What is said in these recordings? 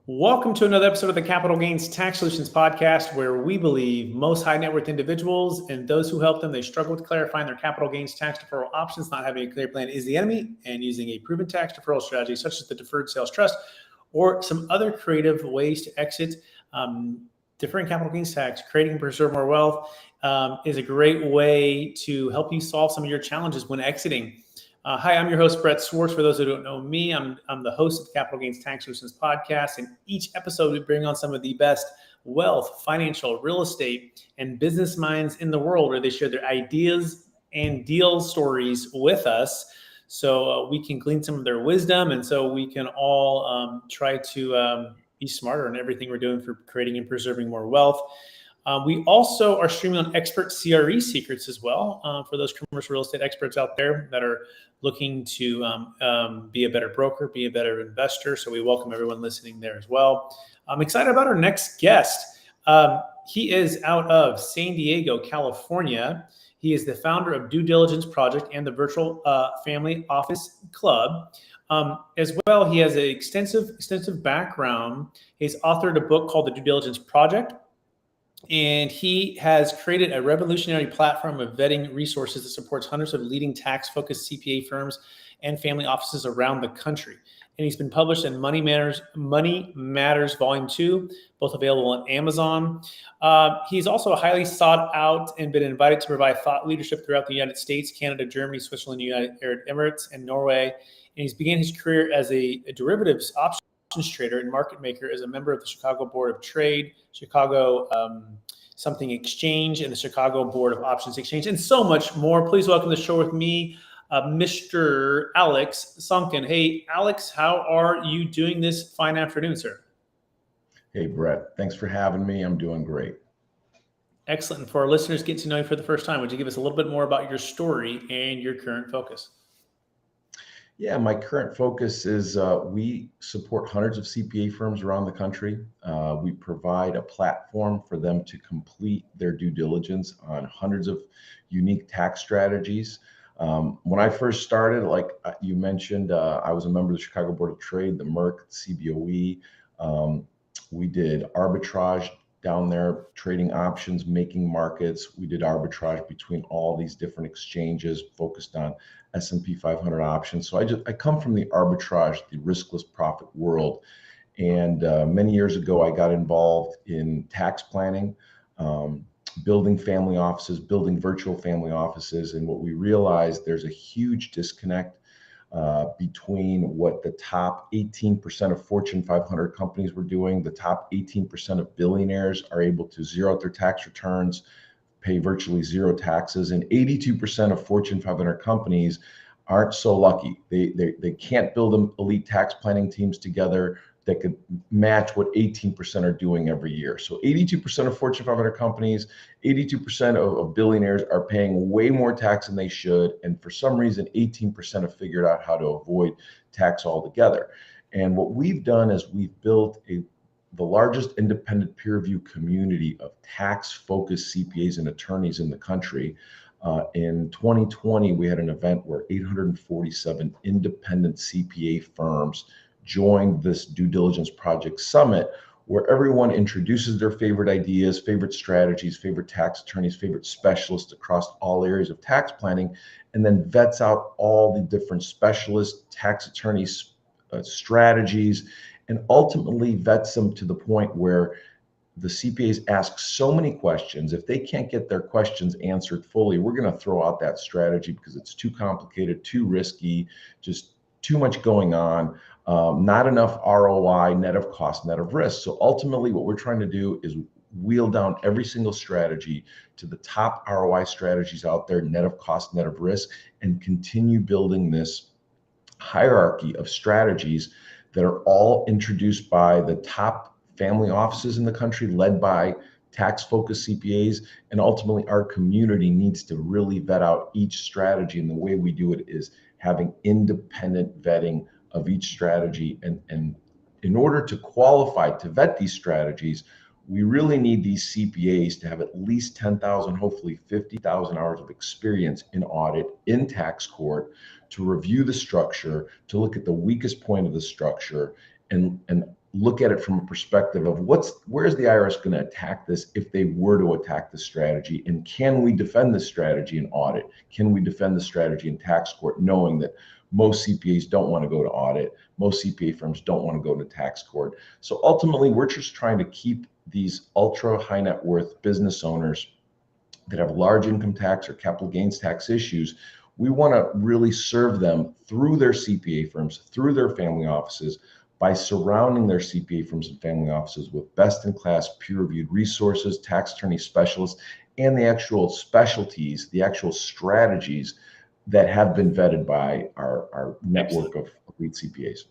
Welcome to another episode of the Capital Gains Tax Solutions Podcast, where we believe most high net worth individuals and those who help them, they struggle with clarifying their capital gains tax deferral options. Not having a clear plan is the enemy, and using a proven tax deferral strategy such as the Deferred Sales Trust or some other creative ways to exit deferring capital gains tax, creating and preserve more wealth is a great way to help you solve some of your challenges when exiting. Hi, I'm your host, Brett Swarts. For those who don't know me, I'm the host of the Capital Gains Tax Solutions Podcast. And each episode, we bring on some of the best wealth, financial, real estate, and business minds in the world, where they share their ideas and deal stories with us, so we can glean some of their wisdom, and so we can all try to be smarter in everything we're doing for creating and preserving more wealth. We also are streaming on expert CRE secrets as well, for those commercial real estate experts out there that are looking to be a better broker, be a better investor. So we welcome everyone listening there as well. I'm excited about our next guest. He is out of San Diego, California. He is the founder of Due Diligence Project and the Virtual Family Office Club. As well, he has an extensive background. He's authored a book called The Due Diligence Project, and he has created a revolutionary platform of vetting resources that supports hundreds of leading tax-focused CPA firms and family offices around the country. And he's been published in Money Matters Volume 2, both available on Amazon. He's also highly sought out and been invited to provide thought leadership throughout the United States, Canada, Germany, Switzerland, United Arab Emirates, and Norway. And he's began his career as a derivatives options trader and market maker, as a member of the Chicago Board of Trade, Chicago something exchange, and the Chicago Board of Options Exchange, and so much more. Please welcome to the show with me, Mr. Alex Sonkin. Hey, Alex, how are you doing this fine afternoon, sir? Hey, Brett. Thanks for having me. I'm doing great. Excellent. And for our listeners get to know you for the first time, would you give us a little bit more about your story and your current focus? Yeah, my current focus is we support hundreds of CPA firms around the country. We provide a platform for them to complete their due diligence on hundreds of unique tax strategies. When I first started, like you mentioned, I was a member of the Chicago Board of Trade, the MERC, CBOE. We did arbitrage down there, trading options, making markets. We did arbitrage between all these different exchanges focused on S&P 500 options. So I come from the arbitrage, the riskless profit world. And many years ago, I got involved in tax planning, building family offices, building virtual family offices. And what we realized, there's a huge disconnect between what the top 18% of Fortune 500 companies were doing. The top 18% of billionaires are able to zero out their tax returns, pay virtually zero taxes, and 82% of Fortune 500 companies aren't so lucky. They can't build elite tax planning teams together that could match what 18% are doing every year. So 82% of Fortune 500 companies, 82% of billionaires are paying way more tax than they should. And for some reason, 18% have figured out how to avoid tax altogether. And what we've done is we've built the largest independent peer review community of tax-focused CPAs and attorneys in the country. In 2020, we had an event where 847 independent CPA firms joined this Due Diligence Project Summit, where everyone introduces their favorite ideas, favorite strategies, favorite tax attorneys, favorite specialists across all areas of tax planning, and then vets out all the different specialist tax attorneys' strategies, and ultimately vets them to the point where the CPAs ask so many questions. If they can't get their questions answered fully, we're going to throw out that strategy because it's too complicated, too risky, just too much going on, not enough ROI, net of cost, net of risk. So ultimately, what we're trying to do is wheel down every single strategy to the top ROI strategies out there, net of cost, net of risk, and continue building this hierarchy of strategies that are all introduced by the top family offices in the country, led by tax-focused CPAs. And ultimately, our community needs to really vet out each strategy. And the way we do it is having independent vetting of each strategy. And in order to qualify to vet these strategies, we really need these CPAs to have at least 10,000, hopefully 50,000 hours of experience in audit, in tax court, to review the structure, to look at the weakest point of the structure, and look at it from a perspective of where's the IRS going to attack this if they were to attack this strategy, and can we defend this strategy in audit? Can we defend the strategy in tax court, knowing that most CPAs don't want to go to audit, most CPA firms don't want to go to tax court. So ultimately, we're just trying to keep these ultra high net worth business owners that have large income tax or capital gains tax issues. We want to really serve them through their CPA firms, through their family offices, by surrounding their CPA firms and family offices with best-in-class peer-reviewed resources, tax attorney specialists, and the actual specialties, the actual strategies that have been vetted by our network of lead CPAs.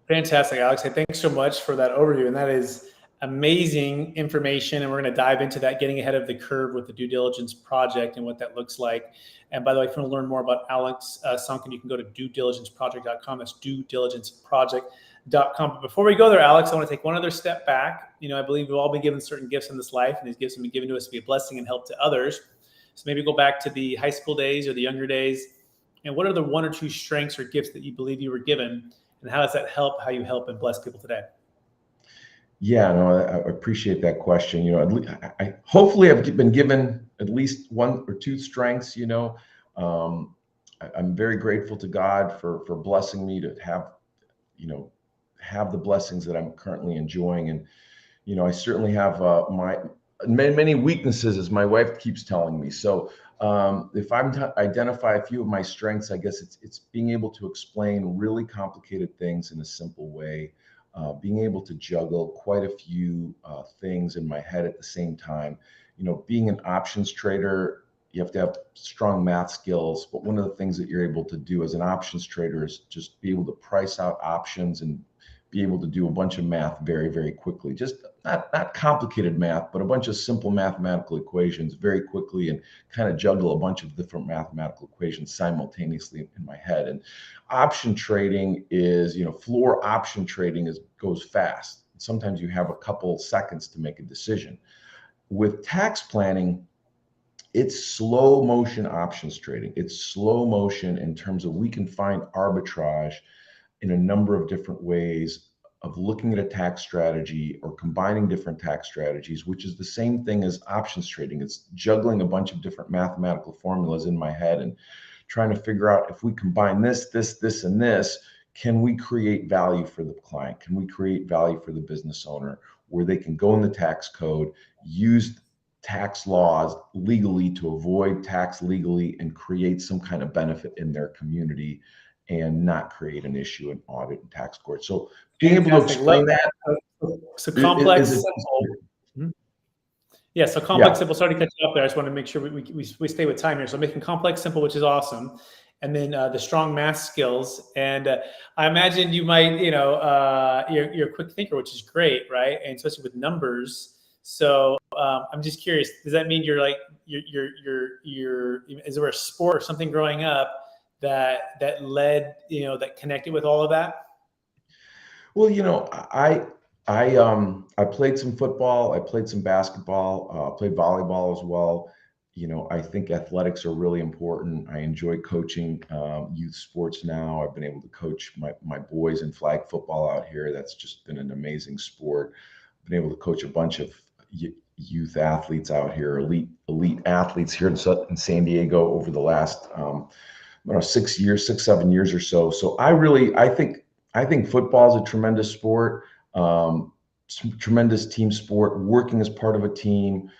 Fantastic, Alex. Hey, thanks so much for that overview. And that is amazing information. And we're going to dive into that, getting ahead of the curve with the due diligence project and what that looks like. And by the way, if you want to learn more about Alex Sonkin, you can go to duediligenceproject.com. That's duediligenceproject.com. But before we go there, Alex, I want to take one other step back. I believe we've all been given certain gifts in this life, and these gifts have been given to us to be a blessing and help to others. So maybe go back to the high school days or the younger days. And what are the one or two strengths or gifts that you believe you were given? And how does that help how you help and bless people today? Yeah, no, I appreciate that question. Hopefully I've been given at least one or two strengths. I'm very grateful to God for blessing me to have the blessings that I'm currently enjoying. And, I certainly have my many weaknesses, as my wife keeps telling me. So if I'm to identify a few of my strengths, I guess it's being able to explain really complicated things in a simple way. Being able to juggle quite a few things in my head at the same time. Being an options trader, you have to have strong math skills. But one of the things that you're able to do as an options trader is just be able to price out options and be able to do a bunch of math very, very quickly. Just not complicated math, but a bunch of simple mathematical equations very quickly, and kind of juggle a bunch of different mathematical equations simultaneously in my head. And option trading is, floor option trading goes fast. Sometimes you have a couple seconds to make a decision. With tax planning, it's slow motion options trading. It's slow motion in terms of we can find arbitrage in a number of different ways of looking at a tax strategy or combining different tax strategies, which is the same thing as options trading. It's juggling a bunch of different mathematical formulas in my head and trying to figure out, if we combine this, and this, can we create value for the client? Can we create value for the business owner, where they can go in the tax code, use tax laws legally to avoid tax legally, and create some kind of benefit in their community, and not create an issue in audit and tax court. So being able to explain that. So complex, simple. Yeah, so complex, simple. Sorry to cut you off there. I just want to make sure we stay with time here. So making complex simple, which is awesome. And then the strong math skills. And I imagine you might, you're a quick thinker, which is great, right? And especially with numbers. So I'm just curious, does that mean you're is there a sport or something growing up that led, that connected with all of that? Well, I played some football, I played some basketball, played volleyball as well. I think athletics are really important. I enjoy coaching youth sports now. I've been able to coach my boys in flag football out here. That's just been an amazing sport. I've been able to coach a bunch of youth athletes out here, elite athletes here in San Diego over the last 7 years or so. So I think football is a tremendous sport, tremendous team sport, working as part of a team,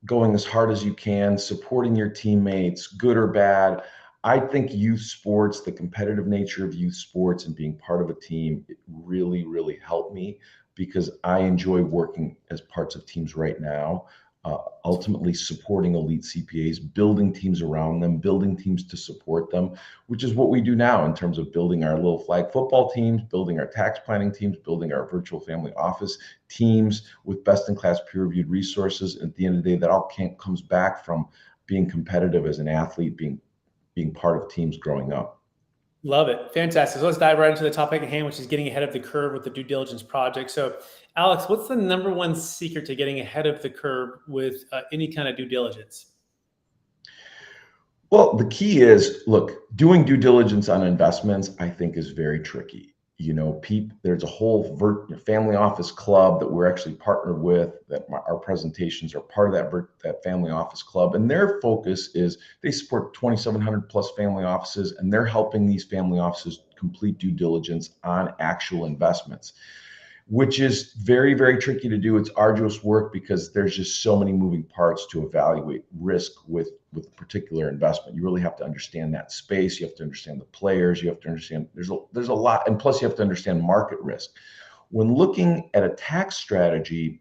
going as hard as you can, supporting your teammates, good or bad. I think youth sports, the competitive nature of youth sports and being part of a team, it really, really helped me, because I enjoy working as parts of teams right now. Ultimately supporting elite CPAs, building teams around them, building teams to support them, which is what we do now in terms of building our little flag football teams, building our tax planning teams, building our virtual family office teams with best-in-class peer-reviewed resources. At the end of the day, that all comes back from being competitive as an athlete, being part of teams growing up. Love it. Fantastic. So let's dive right into the topic at hand, which is getting ahead of the curve with the due diligence project. So Alex, what's the number one secret to getting ahead of the curve with any kind of due diligence? Well, the key is, look, doing due diligence on investments, I think, is very tricky. there's a whole family office club that we're actually partnered with, that our presentations are part of that family office club. And their focus is they support 2,700 plus family offices, and they're helping these family offices complete due diligence on actual investments, which is very, very tricky to do. It's arduous work because there's just so many moving parts to evaluate risk with a particular investment. You really have to understand that space. You have to understand the players. You have to understand there's a lot, and plus you have to understand market risk. When looking at a tax strategy,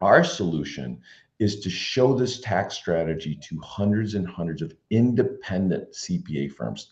our solution is to show this tax strategy to hundreds and hundreds of independent CPA firms,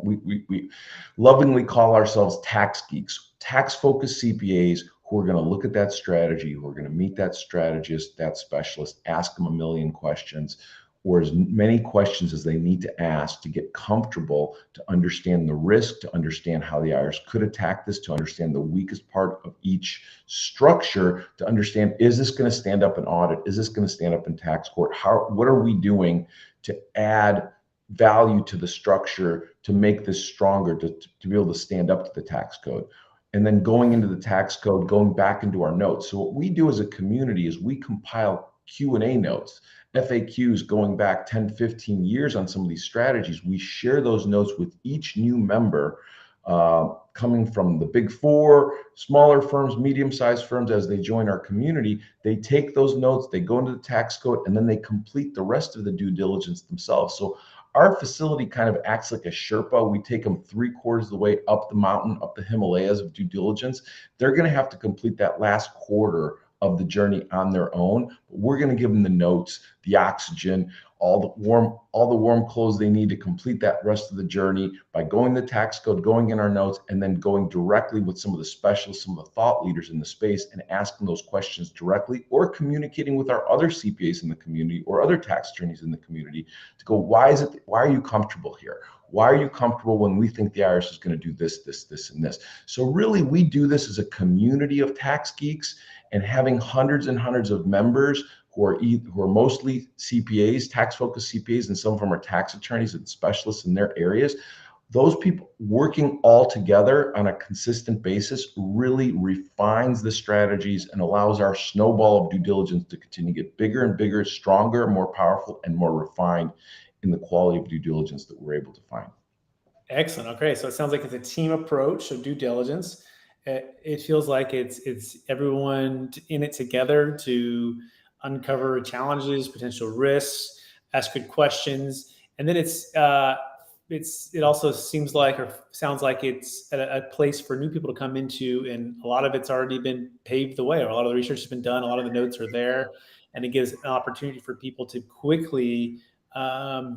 we lovingly call ourselves tax geeks, tax-focused CPAs who are going to look at that strategy, who are going to meet that strategist, that specialist, ask them a million questions, or as many questions as they need to ask to get comfortable, to understand the risk, to understand how the IRS could attack this, to understand the weakest part of each structure, to understand, is this going to stand up in audit? Is this going to stand up in tax court? What are we doing to add value to the structure to make this stronger, to be able to stand up to the tax code? And then going into the tax code, going back into our notes. So what we do as a community is we compile Q&A notes, FAQs going back 10, 15 years on some of these strategies. We share those notes with each new member coming from the big four, smaller firms, medium-sized firms. As they join our community, they take those notes, they go into the tax code, and then they complete the rest of the due diligence themselves. So our facility kind of acts like a Sherpa. We take them 3/4 of the way up the mountain, up the Himalayas of due diligence. They're going to have to complete that last quarter of the journey on their own. But we're going to give them the notes, the oxygen, all the warm clothes they need to complete that rest of the journey by going to the tax code, going in our notes, and then going directly with some of the specialists, some of the thought leaders in the space, and asking those questions directly, or communicating with our other CPAs in the community or other tax attorneys in the community to go, why are you comfortable here? Why are you comfortable when we think the IRS is going to do this, this, this, and this? So really, we do this as a community of tax geeks, and having hundreds and hundreds of members who are mostly CPAs, tax-focused CPAs, and some of them are tax attorneys and specialists in their areas. Those people working all together on a consistent basis really refines the strategies and allows our snowball of due diligence to continue to get bigger and bigger, stronger, more powerful, and more refined in the quality of due diligence that we're able to find. Excellent. Okay, so it sounds like it's a team approach of due diligence. It feels like it's everyone in it together to uncover challenges, potential risks, ask good questions, and then it also seems like, or sounds like, it's a place for new people to come into, and a lot of it's already been paved the way, or a lot of the research has been done, a lot of the notes are there, and it gives an opportunity for people to quickly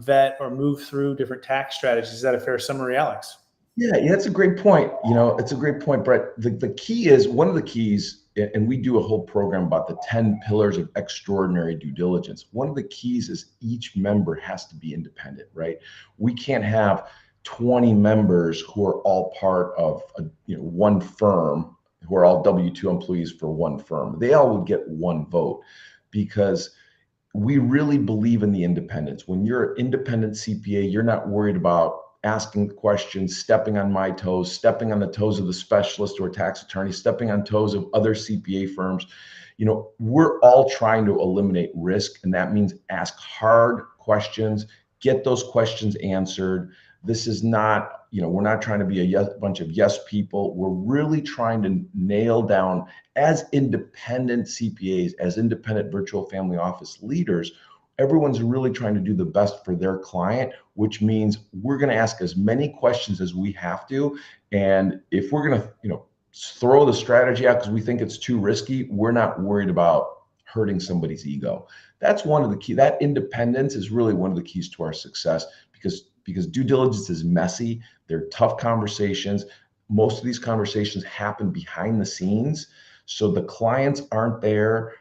vet or move through different tax strategies. Is that a fair summary, Alex? Yeah, it's a great point. It's a great point, Brett. The key is, one of the keys, and we do a whole program about the 10 pillars of extraordinary due diligence. One of the keys is each member has to be independent, right? We can't have 20 members who are all part of one firm, who are all W-2 employees for one firm. They all would get one vote, because we really believe in the independence. When you're an independent CPA, you're not worried about asking questions, stepping on my toes, stepping on the toes of the specialist or tax attorney, stepping on toes of other CPA firms. We're all trying to eliminate risk, and that means ask hard questions, get those questions answered. This is not, we're not trying to be a bunch of yes people. We're really trying to nail down, as independent CPAs, as independent virtual family office leaders, everyone's really trying to do the best for their client, which means we're going to ask as many questions as we have to. And if we're going to, throw the strategy out because we think it's too risky, we're not worried about hurting somebody's ego. That's one of the key. That independence is really one of the keys to our success, because due diligence is messy. They're tough conversations. Most of these conversations happen behind the scenes, so the clients aren't there.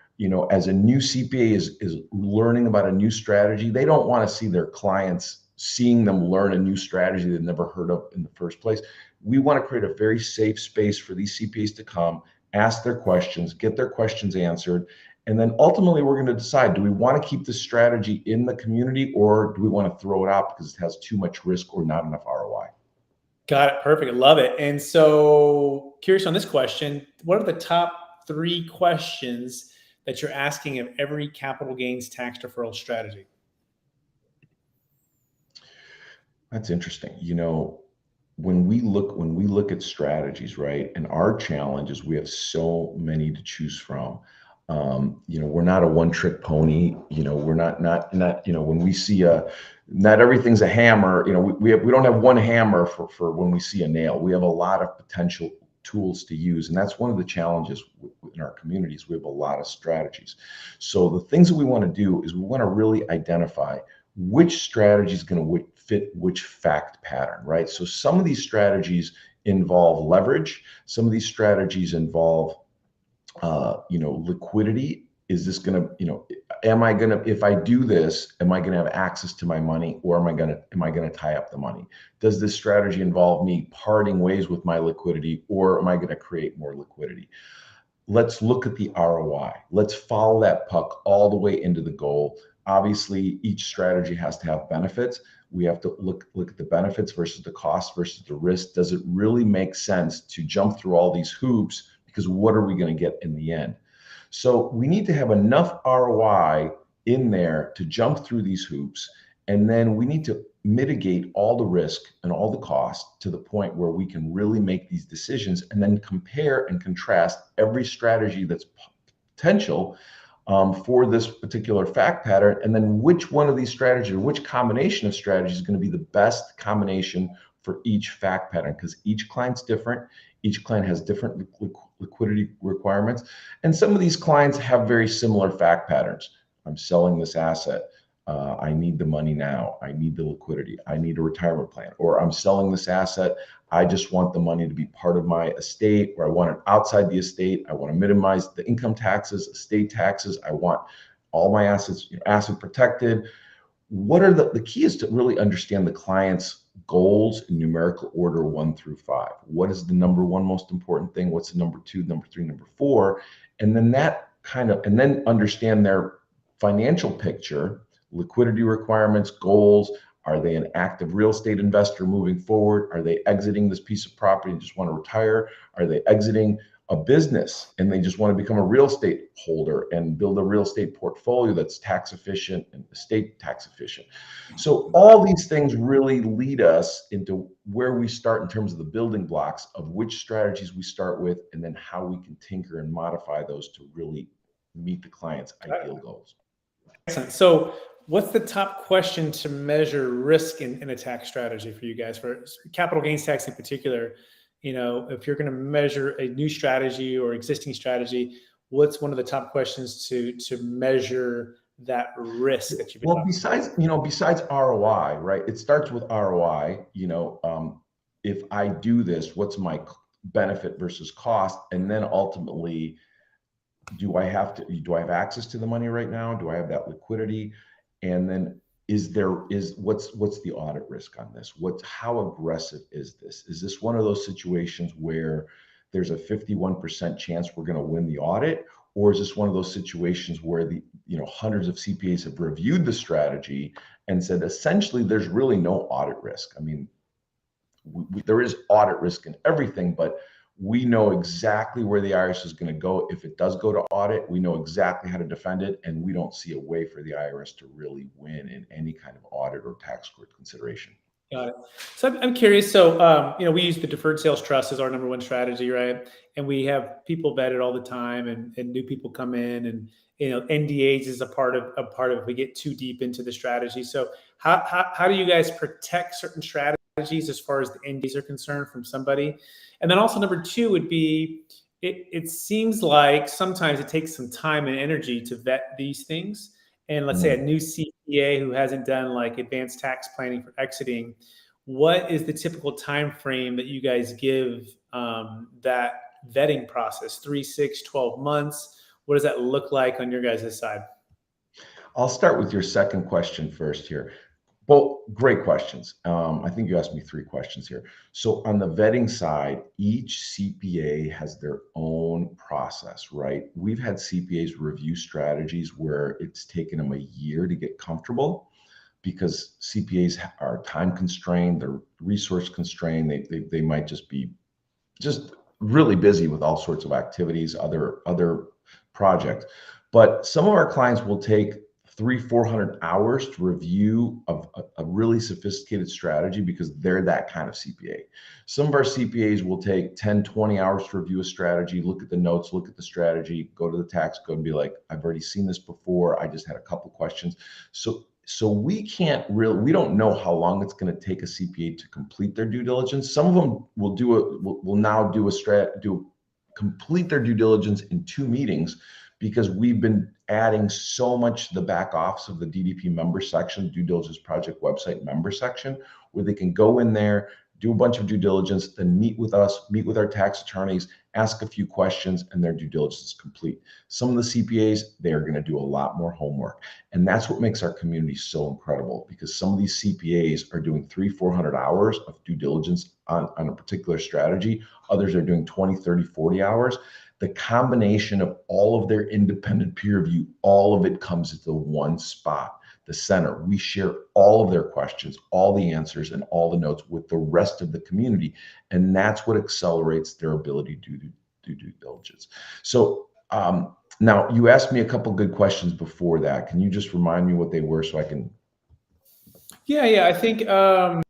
As a new CPA is learning about a new strategy, they don't want to see their clients seeing them learn a new strategy they've never heard of in the first place. We want to create a very safe space for these CPAs to come, ask their questions, get their questions answered, and then ultimately we're going to decide, do we want to keep this strategy in the community, or do we want to throw it out because it has too much risk or not enough ROI? Got it. Perfect. I love it. And so, curious on this question, what are the top 3 questions that you're asking of every capital gains tax deferral strategy? That's interesting. When we look at strategies, right? And our challenge is we have so many to choose from. We're not a one-trick pony. We're not. When we see not everything's a hammer. We don't have one hammer for when we see a nail. We have a lot of potential tools to use, and that's one of the challenges in our communities. We have a lot of strategies. So the things that we want to do is we want to really identify which strategy is going to fit which fact pattern, right? So some of these strategies involve leverage. Some of these strategies involve, liquidity. Is this going to, if I do this, am I going to have access to my money, or am I going to tie up the money? Does this strategy involve me parting ways with my liquidity, or am I going to create more liquidity? Let's look at the ROI. Let's follow that puck all the way into the goal. Obviously, each strategy has to have benefits. We have to look at the benefits versus the cost versus the risk. Does it really make sense to jump through all these hoops? Because what are we going to get in the end? So we need to have enough ROI in there to jump through these hoops. And then we need to mitigate all the risk and all the cost to the point where we can really make these decisions, and then compare and contrast every strategy that's potential for this particular fact pattern, and then which one of these strategies or which combination of strategies is going to be the best combination for each fact pattern, because each client's different. Each client has different liquidity requirements, and some of these clients have very similar fact patterns. I'm selling this asset. I need the money now. I need the liquidity. I need a retirement plan. Or I'm selling this asset. I just want the money to be part of my estate, or I want it outside the estate. I want to minimize the income taxes, estate taxes. I want all my assets, asset protected. What are the key is to really understand the client's goals in numerical order 1 through 5. What is the number one most important thing? What's the number 2, number 3, number 4? And then and then understand their financial picture, liquidity requirements, goals. Are they an active real estate investor moving forward? Are they exiting this piece of property and just want to retire? Are they exiting a business and they just want to become a real estate holder and build a real estate portfolio that's tax efficient and estate tax efficient? So all these things really lead us into where we start in terms of the building blocks of which strategies we start with, and then how we can tinker and modify those to really meet the client's ideal goals. Excellent. So what's the top question to measure risk in a tax strategy for you guys, for capital gains tax in particular? If you're going to measure a new strategy or existing strategy, what's one of the top questions to measure that risk that you've been Well, besides ROI, right? It starts with ROI. If I do this, what's my benefit versus cost? And then ultimately, do I have access to the money right now? Do I have that liquidity? And then what's the audit risk on this? How aggressive is this? Is this one of those situations where there's a 51% chance we're going to win the audit? Or is this one of those situations where hundreds of CPAs have reviewed the strategy and said, essentially, there's really no audit risk? I mean, there is audit risk in everything, but we know exactly where the IRS is going to go. If it does go to audit, we know exactly how to defend it, and we don't see a way for the IRS to really win in any kind of audit or tax court consideration. Got it. So I'm curious. So, we use the Deferred Sales Trust as our number one strategy, right? And we have people vetted all the time, and new people come in, and NDAs is a part of if we get too deep into the strategy. So how do you guys protect certain strategies as far as the NDAs are concerned from somebody? And then also number 2 would be, it seems like sometimes it takes some time and energy to vet these things. And let's say a new CPA who hasn't done like advanced tax planning for exiting, what is the typical time frame that you guys give that vetting process? 3, 6, 12 months? What does that look like on your guys' side? I'll start with your second question first here. Both great questions. I think you asked me 3 questions here. So on the vetting side, each CPA has their own process, right? We've had CPAs review strategies where it's taken them a year to get comfortable. because CPAs are time constrained, they're resource constrained. They might just be really busy with all sorts of activities, other projects. But some of our clients will take 300-400 hours to review a really sophisticated strategy because they're that kind of CPA. Some of our CPAs will take 10-20 hours to review a strategy, look at the notes, look at the strategy, go to the tax code and be like, I've already seen this before. I just had a couple questions. So we don't know how long it's going to take a CPA to complete their due diligence. Some of them will now complete their due diligence in 2 meetings, because we've been adding so much to the back office of the DDP member section, due diligence project website member section, where they can go in there, do a bunch of due diligence, then meet with us, meet with our tax attorneys, ask a few questions, and their due diligence is complete. Some of the CPAs, they are going to do a lot more homework. And that's what makes our community so incredible, because some of these CPAs are doing 300-400 hours of due diligence on a particular strategy. Others are doing 20, 30, 40 hours. The combination of all of their independent peer review, all of it comes into one spot, the center. We share all of their questions, all the answers, and all the notes with the rest of the community. And that's what accelerates their ability to do due diligence. So now you asked me a couple good questions before that. Can you just remind me what they were so I can? Yeah. I think, by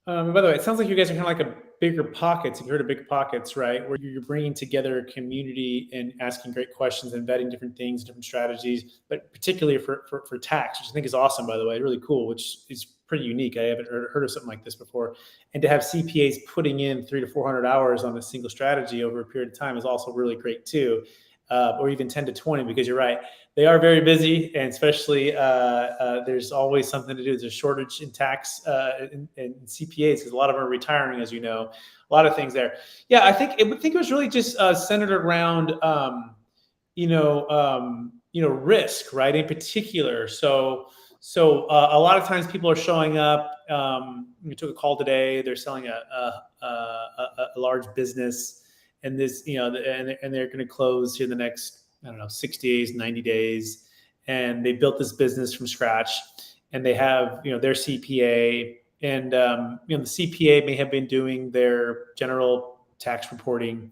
the way, it sounds like you guys are kind of like a Bigger Pockets. You've heard of Big Pockets, right? Where you're bringing together a community and asking great questions and vetting different things, different strategies, but particularly for tax, which I think is awesome, by the way, really cool, which is pretty unique. I haven't heard of something like this before. And to have CPAs putting in 300 to 400 hours on a single strategy over a period of time is also really great too. Or even 10 to 20, because you're right. They are very busy, and especially there's always something to do. There's a shortage in tax in CPAs because a lot of them are retiring, as you know. A lot of things there. Yeah, I think it was really just centered around risk, right? In particular, so a lot of times people are showing up. We took a call today. They're selling a large business. And this, and they're going to close here in the next, 60 days, 90 days. And they built this business from scratch, and they have, their CPA, and, the CPA may have been doing their general tax reporting,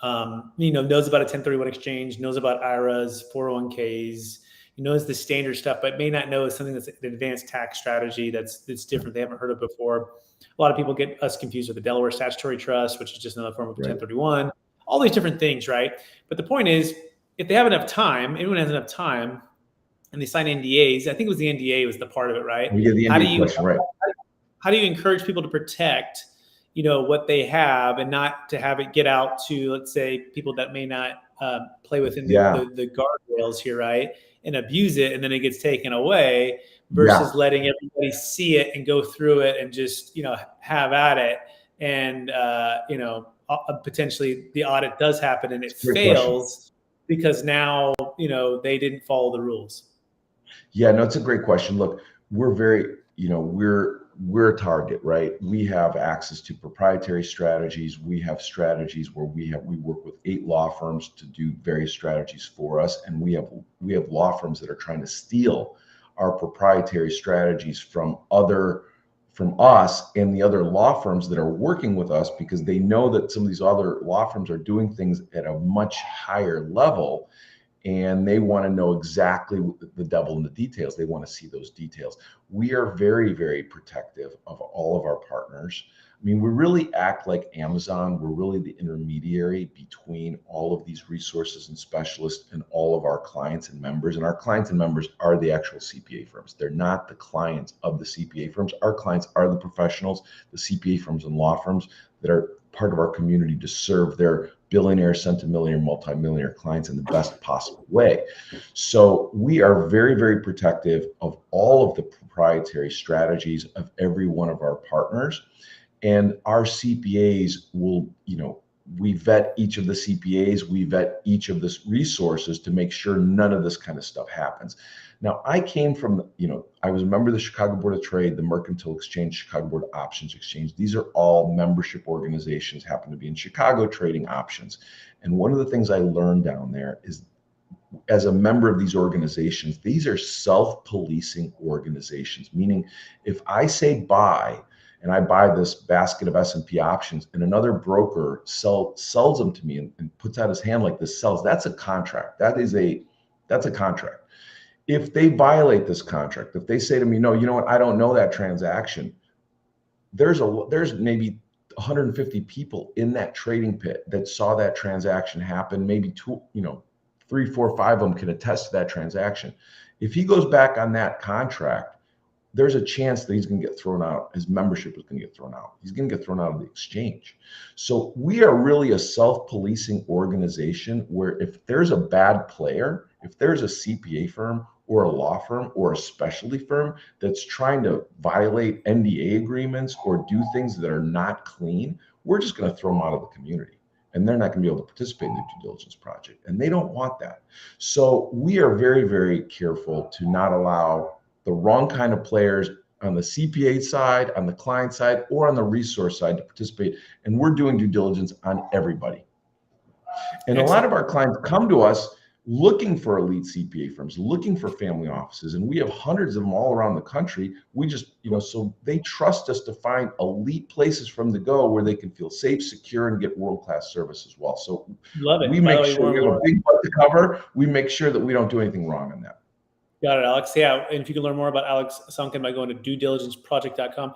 knows about a 1031 exchange, knows about IRAs, 401ks, knows the standard stuff, but may not know something that's an advanced tax strategy that's different. They haven't heard of before. A lot of people get us confused with the Delaware Statutory Trust, which is just another form of 1031, all these different things, right? But the point is, if they have enough time, anyone has enough time, and they sign NDAs, I think it was the NDA was the part of it, right? We get the NDA question, right? How do you encourage people to protect, what they have, and not to have it get out to, let's say, people that may not play within the guardrails here, right? And abuse it, and then it gets taken away, versus letting everybody see it and go through it and just, have at it. And, potentially the audit does happen and it fails because now, they didn't follow the rules. Yeah, no, it's a great question. Look, we're very, we're a target, right? We have access to proprietary strategies. We have strategies where we work with 8 law firms to do various strategies for us. And we have law firms that are trying to steal our proprietary strategies from us and the other law firms that are working with us, because they know that some of these other law firms are doing things at a much higher level, and they want to know exactly the devil in the details. They want to see those details. We are very, very protective of all of our partners. I mean, we really act like Amazon. We're really the intermediary between all of these resources and specialists and all of our clients and members. And our clients and members are the actual CPA firms. They're not the clients of the CPA firms. Our clients are the professionals, the CPA firms and law firms that are part of our community to serve their billionaire, centimillionaire, multimillionaire clients in the best possible way. So we are very, very protective of all of the proprietary strategies of every one of our partners. And our CPAs will, we vet each of the CPAs, we vet each of the resources to make sure none of this kind of stuff happens. Now, I came from, I was a member of the Chicago Board of Trade, the Mercantile Exchange, Chicago Board of Options Exchange. These are all membership organizations, happen to be in Chicago trading options. And one of the things I learned down there is as a member of these organizations, these are self-policing organizations, meaning if I say buy and I buy this basket of S&P options and another broker sells them to me and puts out his hand like this, that's a contract. That's a contract. If they violate this contract, if they say to me, no, you know what, I don't know that transaction, there's maybe 150 people in that trading pit that saw that transaction happen. Maybe 3, 4, 5 of them can attest to that transaction. If he goes back on that contract, there's a chance that he's going to get thrown out. His membership is going to get thrown out. He's going to get thrown out of the exchange. So we are really a self-policing organization where if there's a bad player, if there's a CPA firm or a law firm or a specialty firm that's trying to violate NDA agreements or do things that are not clean, we're just going to throw them out of the community. And they're not going to be able to participate in the due diligence project. And they don't want that. So we are very, very careful to not allow the wrong kind of players on the CPA side, on the client side, or on the resource side to participate. And we're doing due diligence on everybody. And Excellent. a lot of our clients come to us looking for elite CPA firms, looking for family offices. And we have hundreds of them all around the country. We just, so they trust us to find elite places for them to go where they can feel safe, secure, and get world-class service as well. So Love it. we make sure we have a big butt to cover. We make sure that we don't do anything wrong on that. Got it, Alex. Yeah, and if you can learn more about Alex Sonkin by going to duediligenceproject.com,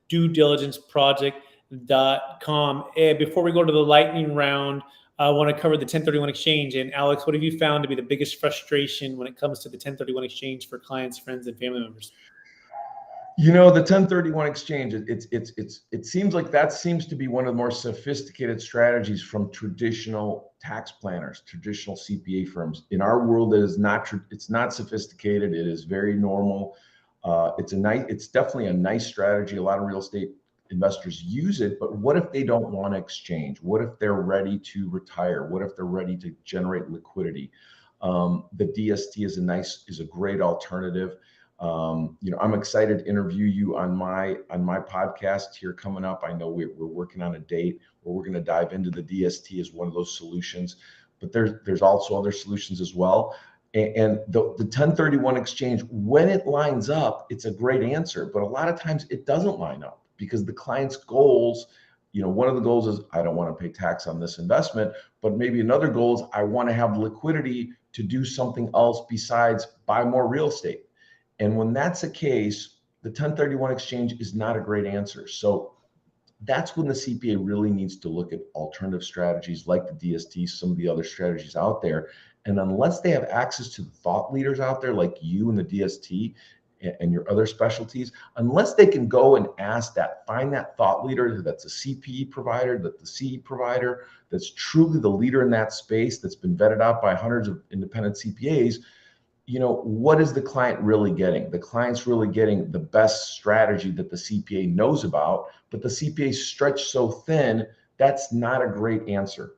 duediligenceproject.com. And before we go to the lightning round, I want to cover the 1031 exchange. And Alex, what have you found to be the biggest frustration when it comes to the 1031 exchange for clients, friends, and family members? The 1031 exchange, it seems like that seems to be one of the more sophisticated strategies from traditional tax planners, traditional CPA firms. In our world, it's not sophisticated. It is very normal. It's definitely a nice strategy. A lot of real estate investors use it, but what if they don't want to exchange? What if they're ready to retire? What if they're ready to generate liquidity? The DST is a great alternative. I'm excited to interview you on my podcast here coming up. I know we're working on a date where we're going to dive into the DST as one of those solutions, but there's also other solutions as well. And the 1031 exchange, when it lines up, it's a great answer, but a lot of times it doesn't line up because the client's goals, one of the goals is I don't want to pay tax on this investment, but maybe another goal is I want to have liquidity to do something else besides buy more real estate. And when that's the case, the 1031 exchange is not a great answer. So that's when the CPA really needs to look at alternative strategies like the DST, some of the other strategies out there. And unless they have access to the thought leaders out there like you and the DST and your other specialties, unless they can go and find that thought leader that's a CPE provider, that the CE provider, that's truly the leader in that space, that's been vetted out by hundreds of independent CPAs, what is the client really getting? The client's really getting the best strategy that the CPA knows about, but the CPA stretched so thin, that's not a great answer.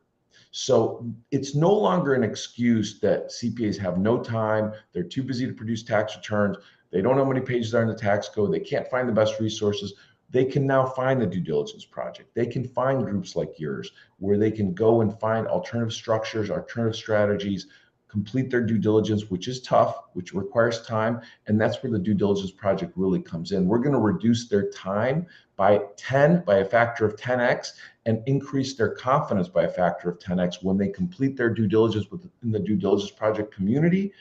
So it's no longer an excuse that CPAs have no time, they're too busy to produce tax returns, they don't know how many pages are in the tax code, they can't find the best resources. They can now find the due diligence project. They can find groups like yours where they can go and find alternative structures, alternative strategies, complete their due diligence, which is tough, which requires time. And that's where the due diligence project really comes in. We're going to reduce their time by a factor of 10x, and increase their confidence by a factor of 10x. When they complete their due diligence within the due diligence project community,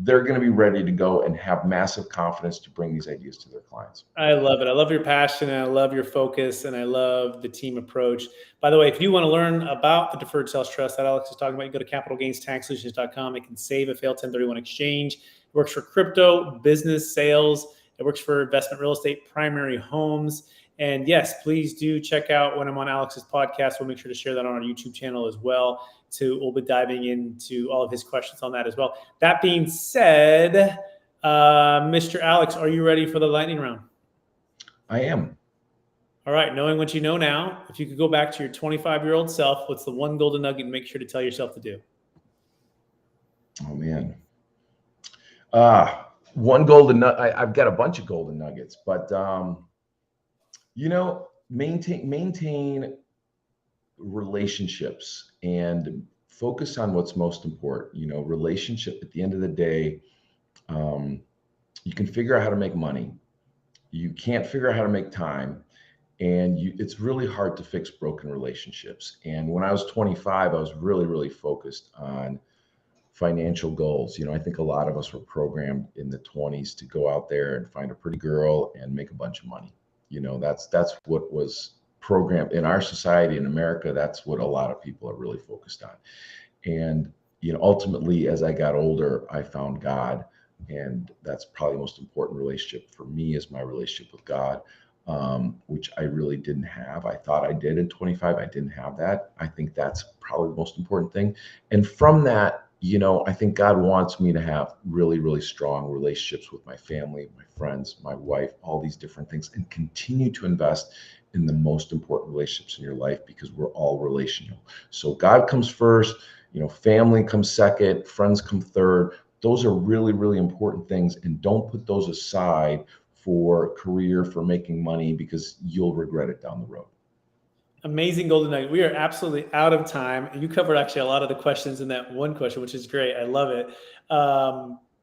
they're going to be ready to go and have massive confidence to bring these ideas to their clients. I love it. I love your passion, and I love your focus, and I love the team approach. By the way, if you want to learn about the Deferred Sales Trust that Alex is talking about, you go to capitalgainstaxsolutions.com. It can save a failed 1031 exchange. It works for crypto, business, sales. It works for investment real estate, primary homes. And yes, please do check out when I'm on Alex's podcast. We'll make sure to share that on our YouTube channel as well. We'll be diving into all of his questions on that as well. That being said, Mr. Alex, are you ready for the lightning round? I am. All right. Knowing what you know now, if you could go back to your 25-year-old self, what's the one golden nugget and make sure to tell yourself to do? Oh, man. One golden nugget. I've got a bunch of golden nuggets, but, maintain relationships and focus on what's most important. You know, relationship at the end of the day, you can figure out how to make money. You can't figure out how to make time. And it's really hard to fix broken relationships. And when I was 25, I was really, really focused on financial goals. You know, I think a lot of us were programmed in the 20s to go out there and find a pretty girl and make a bunch of money. You know, that's what was programmed in our society in America. That's what a lot of people are really focused on. And, you know, ultimately, as I got older, I found God. And that's probably the most important relationship for me, is my relationship with God, which I really didn't have. I thought I did in 25. I didn't have that. I think that's probably the most important thing. And from that, you know, I think God wants me to have really, really strong relationships with my family, my friends, my wife, all these different things, and continue to invest in the most important relationships in your life, because we're all relational. So God comes first, you know, family comes second, friends come third. Those are really, really important things, and don't put those aside for career, for making money, because you'll regret it down the road. Amazing golden nugget. We are absolutely out of time. You covered actually a lot of the questions in that one question, which is great. I love it.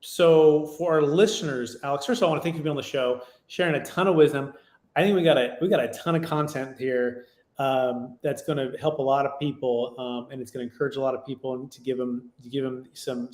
So for our listeners, Alex, first of all, I want to thank you for being on the show, sharing a ton of wisdom. I think we got a ton of content here that's going to help a lot of people, and it's going to encourage a lot of people to give them some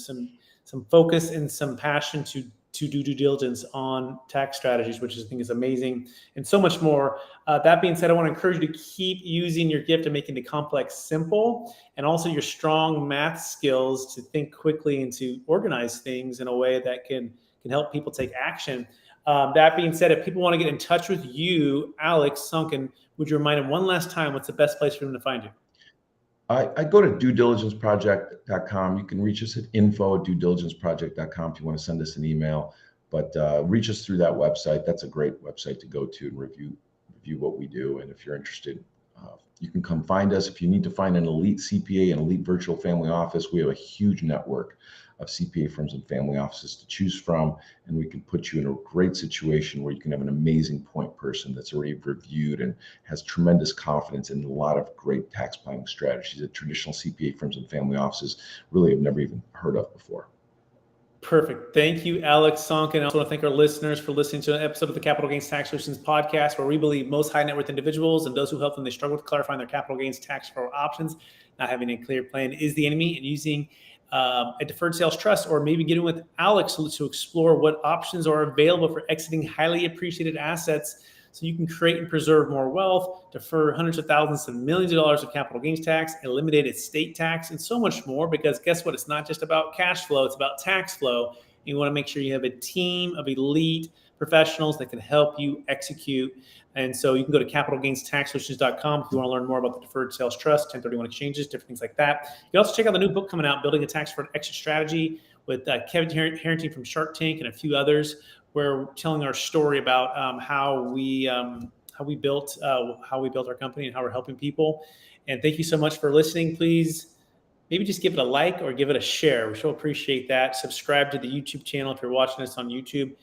focus and some passion to do due diligence on tax strategies, which I think is amazing, and so much more. That being said, I want to encourage you to keep using your gift of making the complex simple, and also your strong math skills to think quickly and to organize things in a way that can help people take action. That being said, if people want to get in touch with you, Alex Sonkin, would you remind them one last time what's the best place for them to find you? I go to duediligenceproject.com. You can reach us at info@duediligenceproject.com if you want to send us an email, but reach us through that website. That's a great website to go to and review what we do. And if you're interested, you can come find us. If you need to find an elite CPA, an elite virtual family office, we have a huge network of CPA firms and family offices to choose from, and we can put you in a great situation where you can have an amazing point person that's already reviewed and has tremendous confidence in a lot of great tax planning strategies that traditional CPA firms and family offices really have never even heard of before. Perfect. Thank you, Alex Sonkin. I also want to thank our listeners for listening to an episode of the Capital Gains Tax Solutions podcast, where we believe most high net worth individuals and those who help them, they struggle with clarifying their capital gains tax deferral options. Not having a clear plan is the enemy, and using a deferred sales trust, or maybe getting with Alex to explore what options are available for exiting highly appreciated assets, so you can create and preserve more wealth, defer hundreds of thousands to millions of dollars of capital gains tax, eliminate estate tax, and so much more. Because guess what? It's not just about cash flow, it's about tax flow. You want to make sure you have a team of elite professionals that can help you execute. And so you can go to capitalgainstaxsolutions.com if you want to learn more about the Deferred Sales Trust, 1031 exchanges, different things like that. You can also check out the new book coming out, Building a Tax-Deferred Exit Strategy, with Kevin Harrington from Shark Tank and a few others, where we're telling our story about how we built our company and how we're helping people. And thank you so much for listening. Please maybe just give it a like or give it a share. We sure appreciate that. Subscribe to the YouTube channel if you're watching us on YouTube.